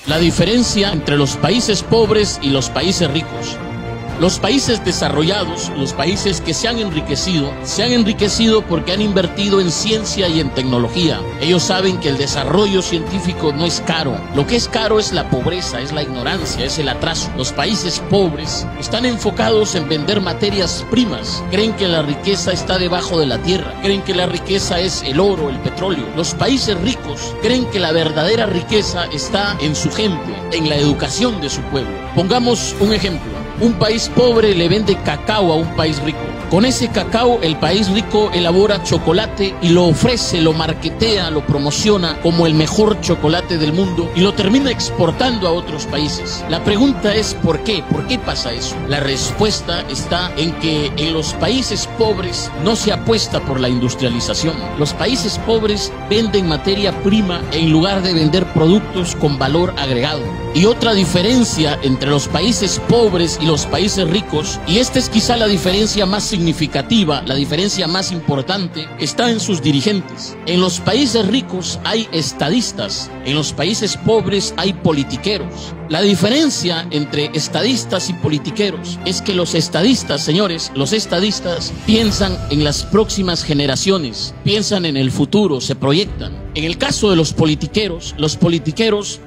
La diferencia entre los países pobres y los países ricos. Los países desarrollados, los países que se han enriquecido porque han invertido en ciencia y en tecnología. Ellos saben que el desarrollo científico no es caro. Lo que es caro es la pobreza, es la ignorancia, es el atraso. Los países pobres están enfocados en vender materias primas. Creen que la riqueza está debajo de la tierra. Creen que la riqueza es el oro, el petróleo. Los países ricos creen que la verdadera riqueza está en su gente, en la educación de su pueblo. Pongamos un ejemplo. Un país pobre le vende cacao a un país rico. Con ese cacao, el país rico elabora chocolate y lo ofrece, lo marketea, lo promociona como el mejor chocolate del mundo y lo termina exportando a otros países. La pregunta es ¿por qué? ¿Por qué pasa eso? La respuesta está en que en los países pobres no se apuesta por la industrialización. Los países pobres venden materia prima en lugar de vender productos con valor agregado. Y otra diferencia entre los países pobres y los países ricos, y esta es quizá la diferencia más significativa, la diferencia más importante, está en sus dirigentes. En los países ricos hay estadistas, en los países pobres hay politiqueros. La diferencia entre estadistas y politiqueros es que los estadistas, señores, los estadistas piensan en las próximas generaciones, piensan en el futuro, se proyectan. En el caso de los politiqueros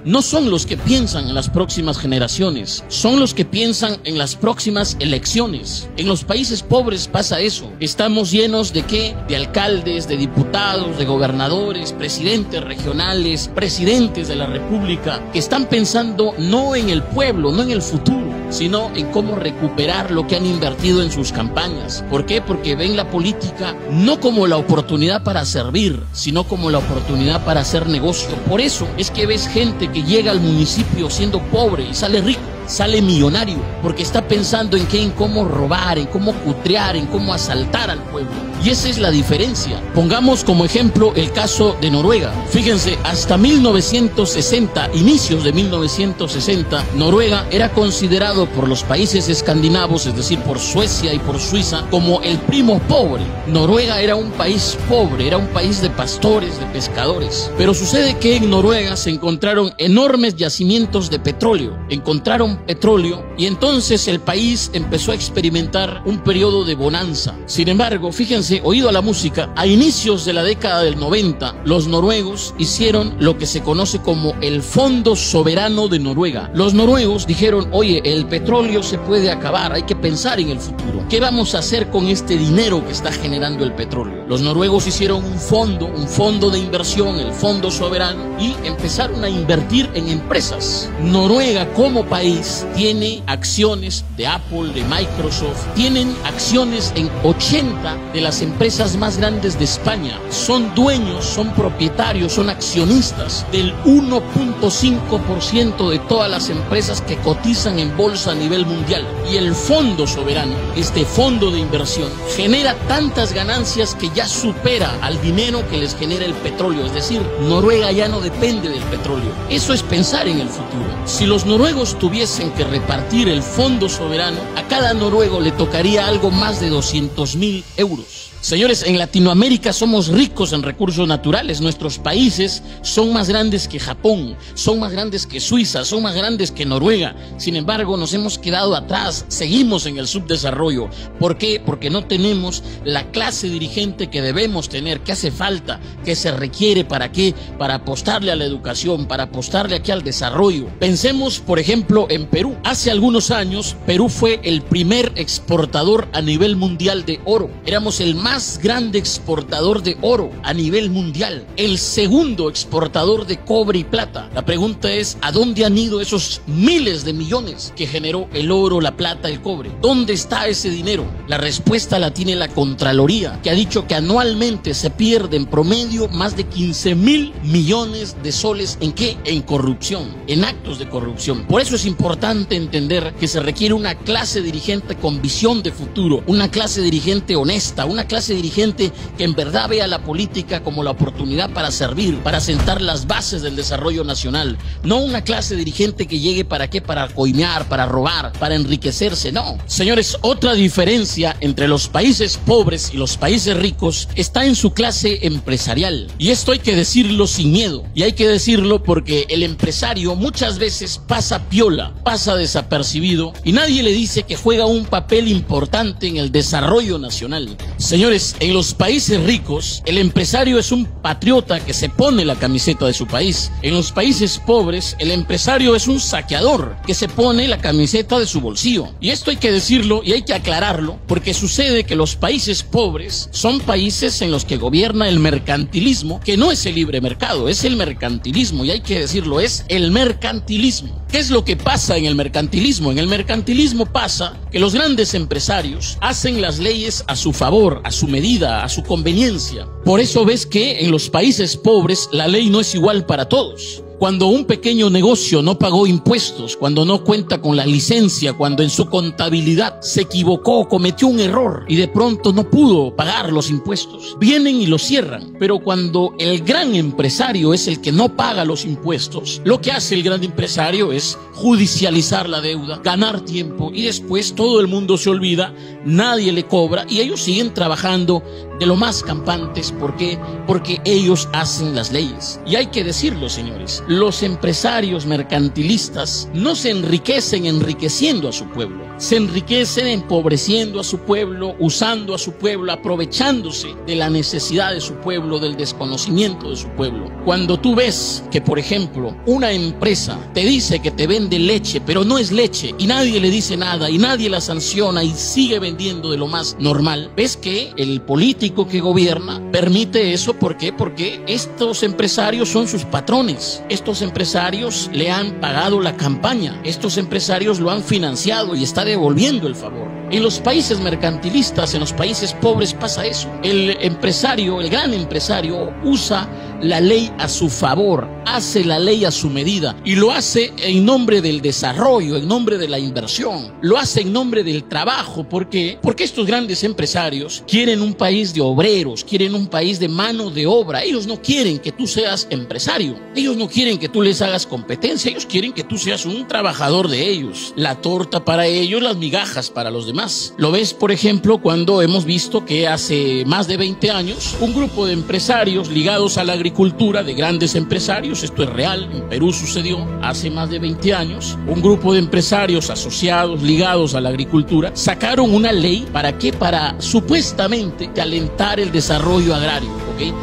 no son los que piensan en las próximas generaciones, son los que piensan en las próximas elecciones. En los países pobres pasa eso. Estamos llenos ¿de qué? De alcaldes, de diputados, de gobernadores, presidentes regionales, presidentes de la república, que están pensando no en el pueblo, no en el futuro, sino en cómo recuperar lo que han invertido en sus campañas. ¿Por qué? Porque ven la política no como la oportunidad para servir, sino como la oportunidad para hacer negocio. Por eso es que ves gente que llega al municipio siendo pobre y sale rico, sale millonario, porque está pensando en qué, en cómo robar, en cómo cutrear, en cómo asaltar al pueblo. Y esa es la diferencia. Pongamos como ejemplo el caso de Noruega. Fíjense, hasta 1960, inicios de 1960, Noruega era considerado por los países escandinavos, es decir, por Suecia y por Suiza, como el primo pobre. Noruega era un país pobre, era un país de pastores, de pescadores. Pero sucede que en Noruega se encontraron enormes yacimientos de petróleo. Encontraron petróleo y entonces el país empezó a experimentar un periodo de bonanza. Sin embargo, fíjense, oído a la música, a inicios de la década del 90, los noruegos hicieron lo que se conoce como el Fondo Soberano de Noruega. Los noruegos dijeron, oye, el petróleo se puede acabar, hay que pensar en el futuro. ¿Qué vamos a hacer con este dinero que está generando el petróleo? Los noruegos hicieron un fondo de inversión, el Fondo Soberano, y empezaron a invertir en empresas. Noruega como país tiene acciones de Apple, de Microsoft, tienen acciones en 80 de las empresas más grandes de España. Son dueños, son propietarios, son accionistas del 1.5% de todas las empresas que cotizan en bolsa a nivel mundial. Y el Fondo Soberano, este fondo de inversión, genera tantas ganancias que ya supera al dinero que les genera el petróleo. Es decir, Noruega ya no depende del petróleo. Eso es pensar en el futuro. Si los noruegos tuviesen que repartir el Fondo Soberano, a cada noruego le tocaría algo más de 200.000 euros. Señores, en Latinoamérica somos ricos en recursos naturales. Nuestros países son más grandes que Japón, son más grandes que Suiza, son más grandes que Noruega. Sin embargo, nos hemos quedado atrás, seguimos en el subdesarrollo. ¿Por qué? Porque no tenemos la clase dirigente que debemos tener, que hace falta, que se requiere. ¿Para qué? Para apostarle a la educación, para apostarle aquí al desarrollo. Pensemos, por ejemplo, en Perú. Hace algunos años, Perú fue el primer exportador a nivel mundial de oro. Éramos el más grande exportador de oro a nivel mundial, el segundo exportador de cobre y plata. La pregunta es, ¿a dónde han ido esos miles de millones que generó el oro, la plata, el cobre? ¿Dónde está ese dinero? La respuesta la tiene la Contraloría, que ha dicho que anualmente se pierde en promedio más de 15.000 millones de soles. ¿En qué? En corrupción, en actos de corrupción. Por eso es importante entender que se requiere una clase dirigente con visión de futuro, una clase dirigente honesta, una clase clase dirigente que en verdad vea la política como la oportunidad para servir, para sentar las bases del desarrollo nacional. No una clase dirigente que llegue para qué, para coimear, para robar, para enriquecerse, no. Señores, otra diferencia entre los países pobres y los países ricos está en su clase empresarial. Y esto hay que decirlo sin miedo. Y hay que decirlo porque el empresario muchas veces pasa piola, pasa desapercibido y nadie le dice que juega un papel importante en el desarrollo nacional. Señores, en los países ricos, el empresario es un patriota que se pone la camiseta de su país. En los países pobres, el empresario es un saqueador que se pone la camiseta de su bolsillo. Y esto hay que decirlo y hay que aclararlo porque sucede que los países pobres son países en los que gobierna el mercantilismo, que no es el libre mercado, es el mercantilismo, y hay que decirlo, es el mercantilismo. ¿Qué es lo que pasa en el mercantilismo? En el mercantilismo pasa que los grandes empresarios hacen las leyes a su favor, a su medida, a su conveniencia. Por eso ves que en los países pobres la ley no es igual para todos. Cuando un pequeño negocio no pagó impuestos, cuando no cuenta con la licencia, cuando en su contabilidad se equivocó, cometió un error y de pronto no pudo pagar los impuestos, vienen y lo cierran. Pero cuando el gran empresario es el que no paga los impuestos, lo que hace el gran empresario es judicializar la deuda, ganar tiempo y después todo el mundo se olvida, nadie le cobra y ellos siguen trabajando de lo más campantes. ¿Por qué? Porque ellos hacen las leyes. Y hay que decirlo, señores, los empresarios mercantilistas no se enriquecen enriqueciendo a su pueblo, se enriquecen empobreciendo a su pueblo, usando a su pueblo, aprovechándose de la necesidad de su pueblo, del desconocimiento de su pueblo. Cuando tú ves que, por ejemplo, una empresa te dice que te vende leche, pero no es leche y nadie le dice nada y nadie la sanciona y sigue vendiendo de lo más normal, ves que el político que gobierna permite eso. ¿Por qué? Porque estos empresarios son sus patrones. Estos empresarios le han pagado la campaña, estos empresarios lo han financiado y está devolviendo el favor. En los países mercantilistas, en los países pobres pasa eso. El empresario, el gran empresario, usa la ley a su favor, hace la ley a su medida y lo hace en nombre del desarrollo, en nombre de la inversión, lo hace en nombre del trabajo. ¿Por qué? Porque estos grandes empresarios quieren un país de obreros, quieren un país de mano de obra. Ellos no quieren que tú seas empresario, ellos no quieren que tú les hagas competencia, ellos quieren que tú seas un trabajador de ellos. La torta para ellos, las migajas para los demás. Lo ves, por ejemplo, cuando hemos visto que hace más de 20 años un grupo de empresarios ligados a la agricultura, de grandes empresarios, esto es real, en Perú sucedió hace más de 20 años, un grupo de empresarios asociados, ligados a la agricultura, sacaron una ley. ¿Para qué? Para supuestamente alentar el desarrollo agrario.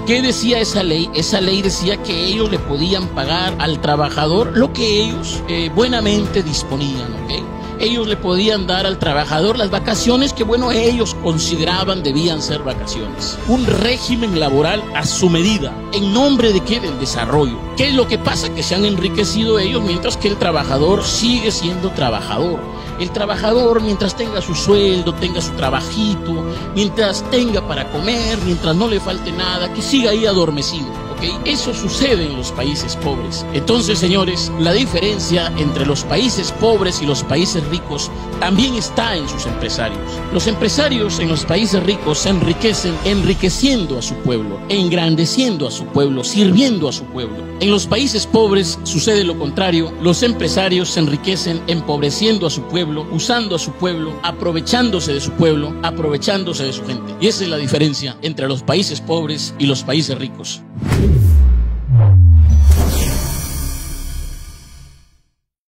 ¿Qué decía esa ley? Esa ley decía que ellos le podían pagar al trabajador lo que ellos buenamente disponían, Ellos le podían dar al trabajador las vacaciones que, bueno, ellos consideraban debían ser vacaciones. Un régimen laboral a su medida. ¿En nombre de qué? Del desarrollo. ¿Qué es lo que pasa? Que se han enriquecido ellos mientras que el trabajador sigue siendo trabajador. El trabajador, mientras tenga su sueldo, tenga su trabajito, mientras tenga para comer, mientras no le falte nada, que siga ahí adormecido. Eso sucede en los países pobres. Entonces, señores, la diferencia entre los países pobres y los países ricos también está en sus empresarios. Los empresarios en los países ricos se enriquecen enriqueciendo a su pueblo, engrandeciendo a su pueblo, sirviendo a su pueblo. En los países pobres sucede lo contrario. Los empresarios se enriquecen empobreciendo a su pueblo, usando a su pueblo, aprovechándose de su pueblo, aprovechándose de su gente. Y esa es la diferencia entre los países pobres y los países ricos.